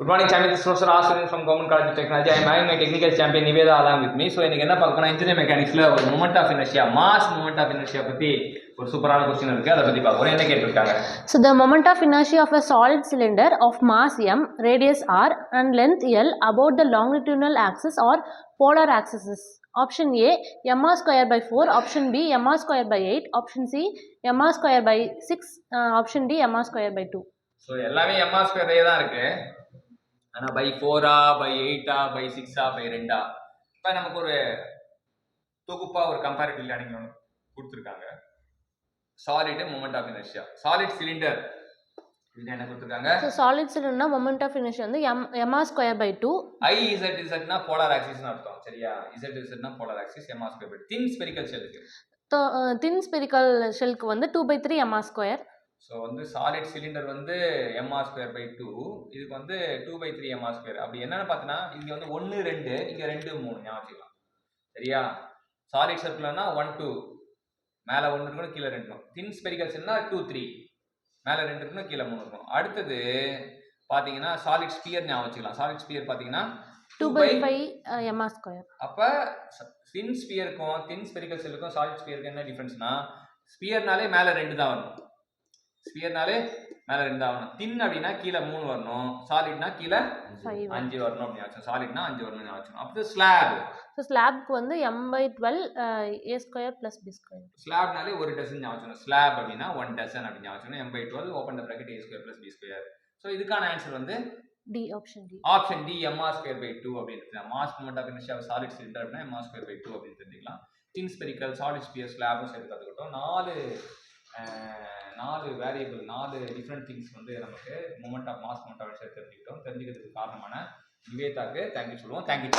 Good morning, champion. This is Professor Aswin from Government College of Technology. I am having my technical champion Niveda along with me. So, இன்னைக்கு என்ன பார்க்க போனா engineering mechanicsல ஒரு moment of inertia, mass moment of inertia பத்தி ஒரு சூப்பரான question இருக்கு. அத பத்தி பார்க்க போறோம். என்ன கேட்டிருக்காங்க? So the moment of inertia of a solid cylinder of mass m, radius r and length l about the longitudinal axis or polar axis is option A mr square by 4, option B mr square by 8, option C mr square by 6, option D mr square by 2. So எல்லாமே mr square தான் இருக்கு. ஆனா by 4 by 8 by 6 by 2 இப்போ நமக்கு ஒரு தொகுப்பா ஒரு comparative learning ஒன்று கொடுத்துருக்காங்க. Solid moment of inertia, solid cylinder இது என்ன கொடுத்துருக்காங்க? So solid cylinder moment of inertia வந்து mr square by 2. IZ னா போலார் ஆக்சிஸ்னு அர்த்தம். சரியா? ZZ னா polar axis, mr square by 2. Thin spherical ஷெல்லுக்கு thin spherical shellக்கு வந்து 2/3 mr square. ஸோ வந்து சாலிட் சிலிண்டர் வந்து mr ஸ்கொயர் பை 2, இதுக்கு வந்து 2/3 mr ஸ்கொயர். அப்படி என்னன்னு பார்த்தீங்கன்னா இங்கே வந்து 1 2 இங்கே 2 3 ஞாபகம் வச்சுக்கலாம். சரியா? சாலிட் சர்க்குலர்னா 1 2 மேலே 1 இருக்கணும், கீழே 2 இருக்கணும். தின் ஸ்பெரிக்கல் செல்னா 2 3 மேலே 2 இருக்கணும், கீழே 3 இருக்கணும். அடுத்தது பார்த்தீங்கன்னா சாலிட் ஸ்பியர் ஞாபகம் வச்சுக்கலாம். சாலிட் ஸ்பியர் பார்த்தீங்கன்னா 2/5 mr ஸ்கொயர். அப்போ தின் ஸ்பியருக்கும் தின் ஸ்பெரிக்கல் செல்லுக்கும் சாலிட் ஸ்பியருக்கு என்ன டிஃபரன்ஸ்னா, ஸ்பியர்னாலே மேலே 2 தான் வரும். ஸ்பியர்னாலே மேலே 2 ஆகணும். தின் அப்படின்னா கீழே 3 வரணும், சாலிட்னா கீழே 5 வரணும் அப்படின்னு ஆச்சு. சாலிட்னா 5 வரணும்னு ஆச்சு. அப்போ ஸ்லாப், ஸோ ஸ்லாப்க்கு வந்து m/12 a square plus b square. ஸ்லாப்னாலே ஒரு டசன் ஞாபகம். ஸ்லாப் அப்படின்னா 1 டசன் அப்படின்னு ஞாபகம். m/12 open the bracket a square plus b square. So இதுக்கான ஆன்சர் வந்து D, option D. Option D mr square by 2 அப்படின்னு. Mass moment of inertia solid cylinder அப்படின்னா mr ஸ்கொயர் பை 2 அப்படின்னு தெரிஞ்சுக்கலாம். தின் ஸ்பெரிக்கல், சாலிட் ஸ்பியர், ஸ்லாப்னு சேர்த்து கற்றுக்கிட்டோம். 4 variable, 4 different things வந்து நமக்கு moment of mass moment of inertia தெரிஞ்சுக்கிட்டோம். தெரிஞ்சுக்கிறதுக்கு காரணமான நிவேதாக்கு தேங்க்யூ சொல்லுவோம். தேங்க்யூ.